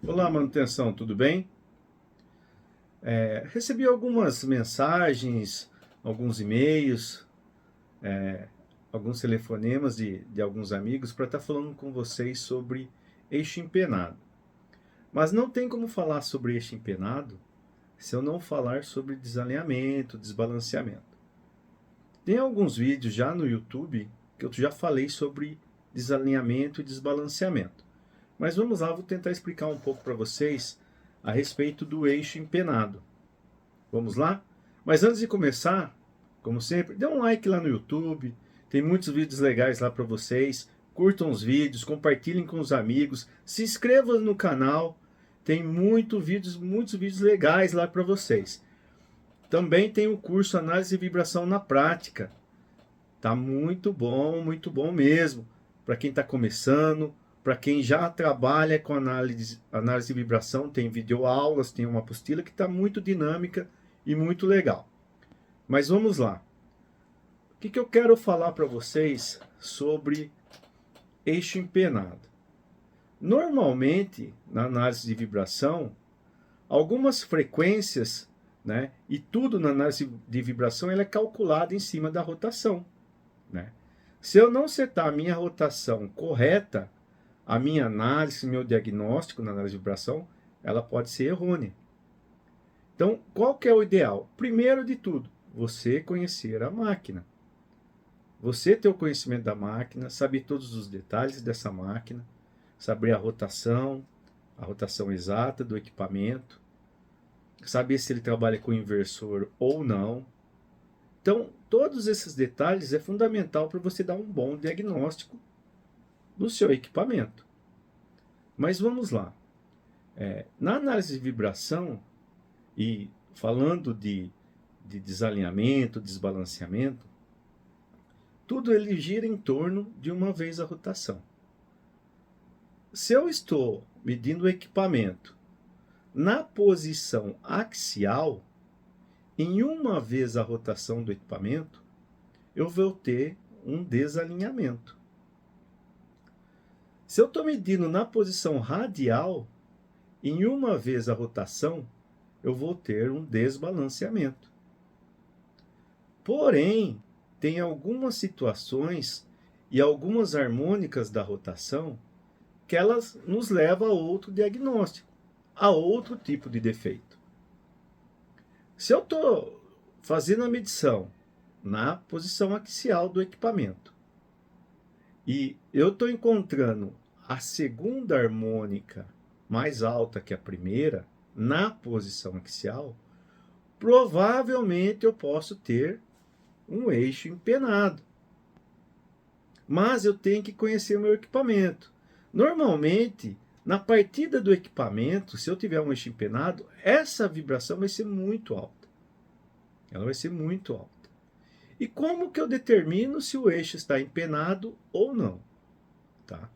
Olá, manutenção, tudo bem? Recebi algumas mensagens, alguns e-mails, alguns telefonemas de alguns amigos para estar falando com vocês sobre eixo empenado. Mas não tem como falar sobre eixo empenado se eu não falar sobre desalinhamento, desbalanceamento. Tem alguns vídeos já no YouTube que eu já falei sobre desalinhamento e desbalanceamento. Mas vamos lá, vou tentar explicar um pouco para vocês a respeito do eixo empenado. Vamos lá? Mas antes de começar, como sempre, dê um like lá no YouTube. Tem muitos vídeos legais lá para vocês. Curtam os vídeos, compartilhem com os amigos, se inscrevam no canal. Tem muitos vídeos legais lá para vocês. Também tem o curso Análise de Vibração na Prática. Tá muito bom mesmo. Para quem está começando, para quem já trabalha com análise de vibração, tem videoaulas, tem uma apostila que está muito dinâmica e muito legal. Mas vamos lá. O que eu quero falar para vocês sobre eixo empenado? Normalmente, na análise de vibração, algumas frequências, né, e tudo na análise de vibração ela é calculado em cima da rotação, né? Se eu não setar a minha rotação correta, a minha análise, meu diagnóstico na análise de vibração, ela pode ser errônea. Então, qual que é o ideal? Primeiro de tudo, você conhecer a máquina. Você ter o conhecimento da máquina, saber todos os detalhes dessa máquina, saber a rotação exata do equipamento, saber se ele trabalha com inversor ou não. Então, todos esses detalhes é fundamental para você dar um bom diagnóstico do seu equipamento. Mas vamos lá. Na análise de vibração, e falando de desalinhamento, desbalanceamento, tudo ele gira em torno de uma vez a rotação. Se eu estou medindo o equipamento na posição axial, em uma vez a rotação do equipamento, eu vou ter um desalinhamento. Se eu estou medindo na posição radial, em uma vez a rotação, eu vou ter um desbalanceamento. Porém, tem algumas situações e algumas harmônicas da rotação que elas nos levam a outro diagnóstico, a outro tipo de defeito. Se eu estou fazendo a medição na posição axial do equipamento e eu estou encontrando a segunda harmônica mais alta que a primeira na posição axial, provavelmente eu posso ter um eixo empenado. Mas eu tenho que conhecer o meu equipamento. Normalmente, na partida do equipamento, se eu tiver um eixo empenado, essa vibração vai ser muito alta. Ela vai ser muito alta. E como que eu determino se o eixo está empenado ou não? Tá?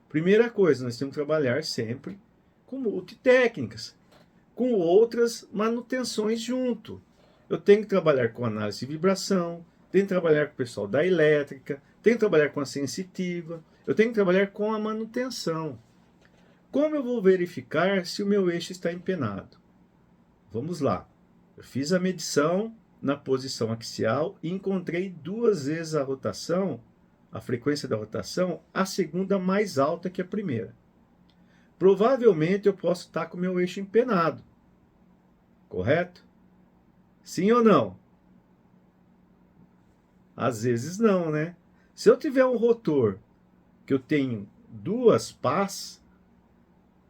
Primeira coisa, nós temos que trabalhar sempre com multitécnicas, com outras manutenções junto. Eu tenho que trabalhar com análise de vibração, tenho que trabalhar com o pessoal da elétrica, tenho que trabalhar com a sensitiva, eu tenho que trabalhar com a manutenção. Como eu vou verificar se o meu eixo está empenado? Vamos lá. Eu fiz a medição na posição axial e encontrei duas vezes a rotação, a frequência da rotação, a segunda mais alta que a primeira. Provavelmente eu posso estar com o meu eixo empenado. Correto? Sim ou não? Às vezes não, né? Se eu tiver um rotor que eu tenho duas pás,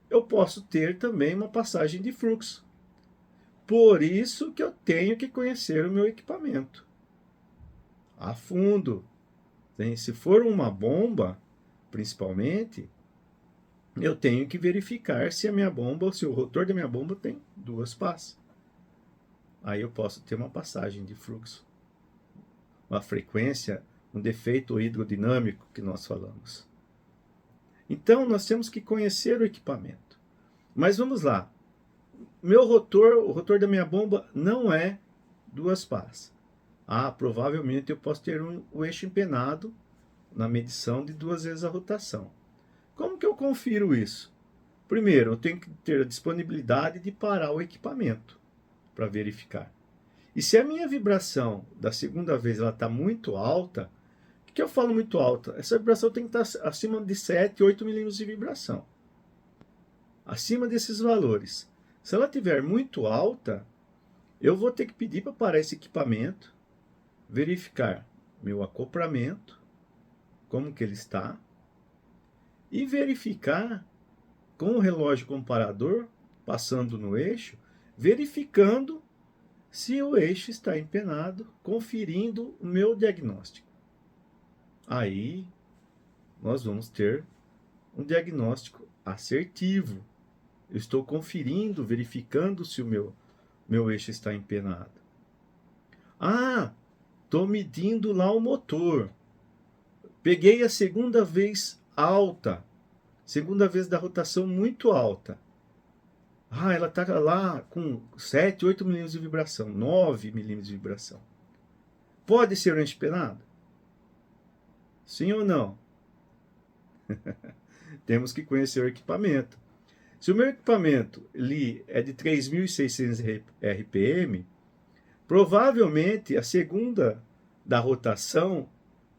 eu posso ter também uma passagem de fluxo. Por isso que eu tenho que conhecer o meu equipamento a fundo. Se for uma bomba, principalmente, eu tenho que verificar se a minha bomba, se o rotor da minha bomba tem duas pás. Aí eu posso ter uma passagem de fluxo, uma frequência, um defeito hidrodinâmico que nós falamos. Então, nós temos que conhecer o equipamento. Mas vamos lá. Meu rotor, o rotor da minha bomba não é duas pás. Provavelmente eu posso ter o eixo empenado na medição de duas vezes a rotação. Como que eu confiro isso? Primeiro, eu tenho que ter a disponibilidade de parar o equipamento para verificar. E se a minha vibração da segunda vez ela está muito alta, o que eu falo muito alta? Essa vibração tem que estar acima de 7, 8 milímetros de vibração. Acima desses valores. Se ela estiver muito alta, eu vou ter que pedir para parar esse equipamento, verificar meu acoplamento, como que ele está, e verificar com o relógio comparador, passando no eixo, verificando se o eixo está empenado, conferindo o meu diagnóstico. Aí nós vamos ter um diagnóstico assertivo. Eu estou conferindo, verificando se o meu eixo está empenado. Ah, estou medindo lá o motor. Peguei a segunda vez alta, segunda vez da rotação muito alta. Ah, ela está lá com 7, 8 milímetros de vibração, 9 milímetros de vibração. Pode ser um eixo empenado? Sim ou não? Temos que conhecer o equipamento. Se o meu equipamento ali é de 3.600 RPM, provavelmente a segunda da rotação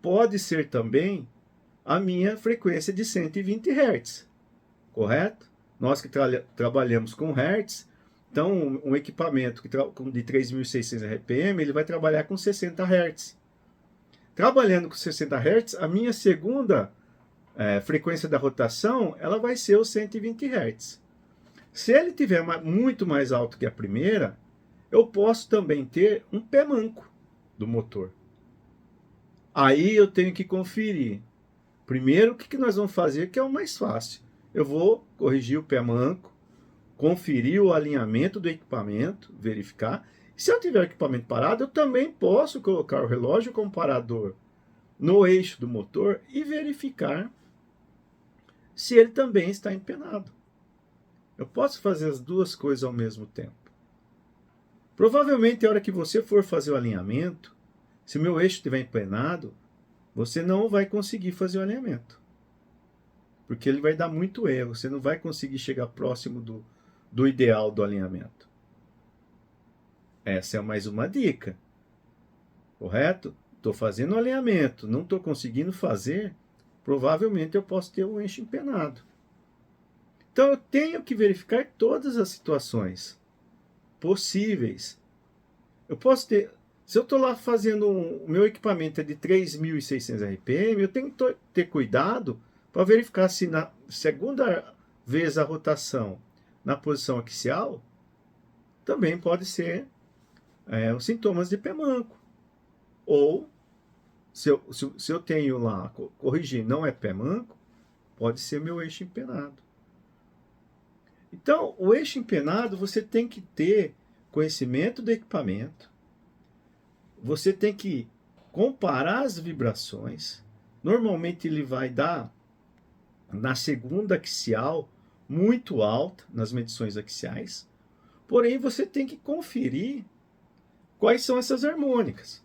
pode ser também a minha frequência de 120 Hz, correto? Nós que trabalhamos com Hertz, então um equipamento de 3.600 RPM, ele vai trabalhar com 60 Hz. Trabalhando com 60 Hz, a minha segunda frequência da rotação, ela vai ser os 120 Hz. Se ele tiver muito mais alto que a primeira, eu posso também ter um pé manco do motor. Aí eu tenho que conferir. Primeiro, o que nós vamos fazer, que é o mais fácil. Eu vou corrigir o pé manco, conferir o alinhamento do equipamento, verificar. Se eu tiver o equipamento parado, eu também posso colocar o relógio comparador no eixo do motor e verificar se ele também está empenado. Eu posso fazer as duas coisas ao mesmo tempo. Provavelmente, a hora que você for fazer o alinhamento, se o meu eixo estiver empenado, você não vai conseguir fazer o alinhamento. Porque ele vai dar muito erro. Você não vai conseguir chegar próximo do ideal do alinhamento. Essa é mais uma dica. Correto? Estou fazendo o alinhamento, não estou conseguindo fazer, provavelmente eu posso ter um eixo empenado. Então eu tenho que verificar todas as situações possíveis. Eu posso ter, se eu estou lá fazendo o meu equipamento é de 3.600 RPM, eu tenho que ter cuidado para verificar se na segunda vez a rotação na posição axial também pode ser os sintomas de pé manco. Ou, se eu tenho lá, corrigir, não é pé manco, pode ser meu eixo empenado. Então, o eixo empenado, você tem que ter conhecimento do equipamento, você tem que comparar as vibrações. Normalmente ele vai dar na segunda axial muito alta, nas medições axiais, porém você tem que conferir quais são essas harmônicas.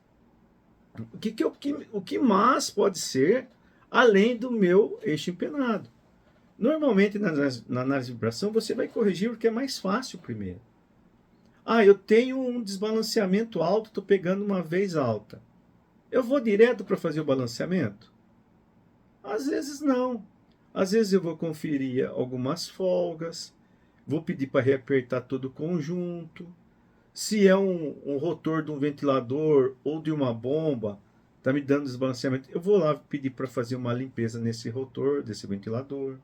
O que mais pode ser além do meu eixo empenado? Normalmente, na análise de vibração, você vai corrigir o que é mais fácil primeiro. Ah, eu tenho um desbalanceamento alto, estou pegando uma vez alta. Eu vou direto para fazer o balanceamento? Às vezes não. Às vezes eu vou conferir algumas folgas, vou pedir para reapertar todo o conjunto. Se é um rotor de um ventilador ou de uma bomba, está me dando desbalanceamento, eu vou lá pedir para fazer uma limpeza nesse rotor, desse ventilador.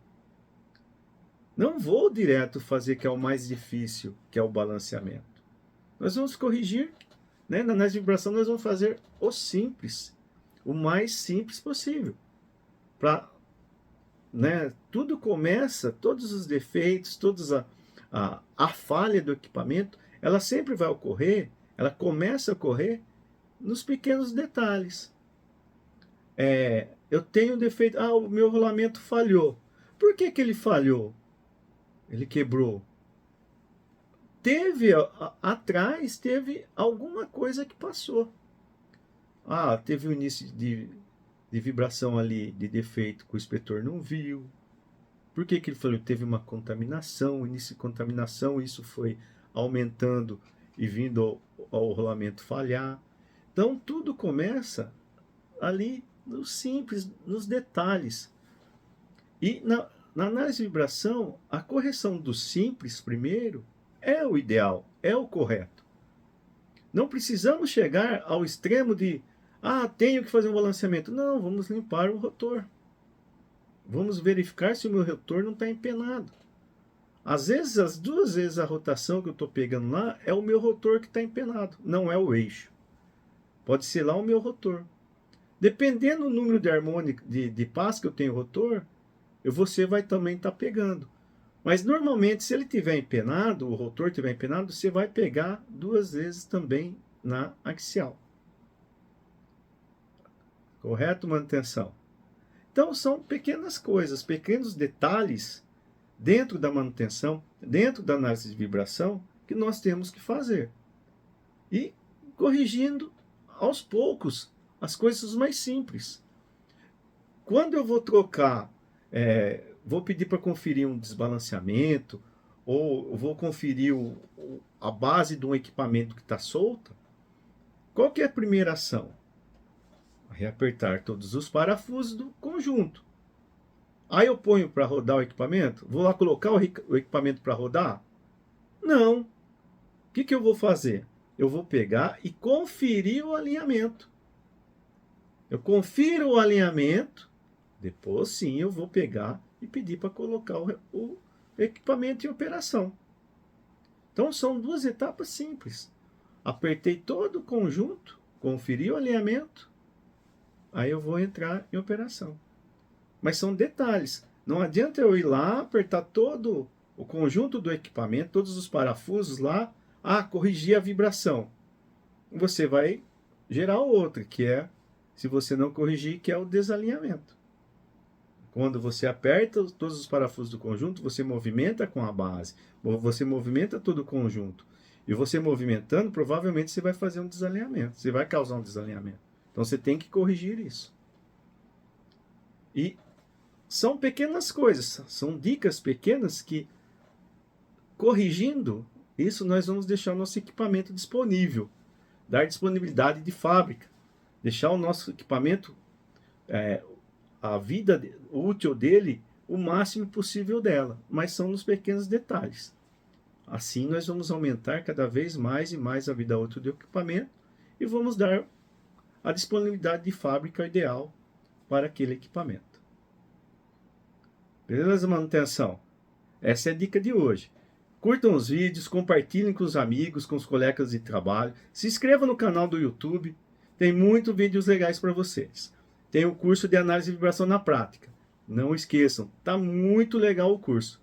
Não vou direto fazer que é o mais difícil, que é o balanceamento. Nós vamos corrigir, né? Na análise de vibração nós vamos fazer o simples, o mais simples possível. Tudo começa, todos os defeitos, a falha do equipamento, ela sempre vai ocorrer, ela começa a ocorrer nos pequenos detalhes. Eu tenho um defeito, o meu rolamento falhou. Por que ele falhou? Ele quebrou. Atrás teve alguma coisa que passou. Teve o início de vibração ali, de defeito, que o inspetor não viu. Por que que ele falou? Teve uma contaminação, início de contaminação, isso foi aumentando e vindo ao rolamento falhar. Então, tudo começa ali no simples, nos detalhes. E na análise de vibração, a correção do simples primeiro é o ideal, é o correto. Não precisamos chegar ao extremo de, tenho que fazer um balanceamento. Não, vamos limpar o rotor. Vamos verificar se o meu rotor não está empenado. Às vezes, as 2 vezes a rotação que eu estou pegando lá é o meu rotor que está empenado, não é o eixo. Pode ser lá o meu rotor. Dependendo do número de harmônica, de pás que eu tenho no rotor, você vai também estar pegando. Mas normalmente, se ele estiver empenado, o rotor estiver empenado, você vai pegar 2 vezes também na axial. Correto, manutenção? Então, são pequenas coisas, pequenos detalhes dentro da manutenção, dentro da análise de vibração, que nós temos que fazer. E corrigindo aos poucos as coisas mais simples. Quando eu vou trocar, vou pedir para conferir um desbalanceamento, ou vou conferir a base de um equipamento que está solta, qual que é a primeira ação? Reapertar todos os parafusos do conjunto. Aí eu ponho para rodar o equipamento? Vou lá colocar o equipamento para rodar? Não. O que eu vou fazer? Eu vou pegar e conferir o alinhamento. Eu confiro o alinhamento, depois sim eu vou pegar e pedir para colocar o equipamento em operação. Então são 2 etapas simples. Apertei todo o conjunto, conferi o alinhamento, aí eu vou entrar em operação. Mas são detalhes. Não adianta eu ir lá, apertar todo o conjunto do equipamento, todos os parafusos lá, corrigir a vibração. Você vai gerar outro, que é, se você não corrigir, que é o desalinhamento. Quando você aperta todos os parafusos do conjunto, você movimenta com a base, você movimenta todo o conjunto. E você movimentando, provavelmente você vai fazer um desalinhamento, você vai causar um desalinhamento. Então você tem que corrigir isso. E são pequenas coisas, são dicas pequenas que, corrigindo isso, nós vamos deixar o nosso equipamento disponível, dar disponibilidade de fábrica, deixar o nosso equipamento, a vida útil dele, o máximo possível dela, mas são nos pequenos detalhes. Assim nós vamos aumentar cada vez mais e mais a vida útil do equipamento e vamos dar a disponibilidade de fábrica ideal para aquele equipamento. Beleza, manutenção? Essa é a dica de hoje. Curtam os vídeos, compartilhem com os amigos, com os colegas de trabalho. Se inscreva no canal do YouTube. Tem muitos vídeos legais para vocês. Tem o curso de análise de vibração na prática. Não esqueçam, tá muito legal o curso.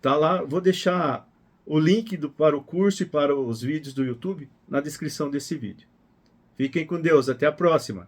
Tá lá, vou deixar o link para o curso e para os vídeos do YouTube na descrição desse vídeo. Fiquem com Deus, até a próxima.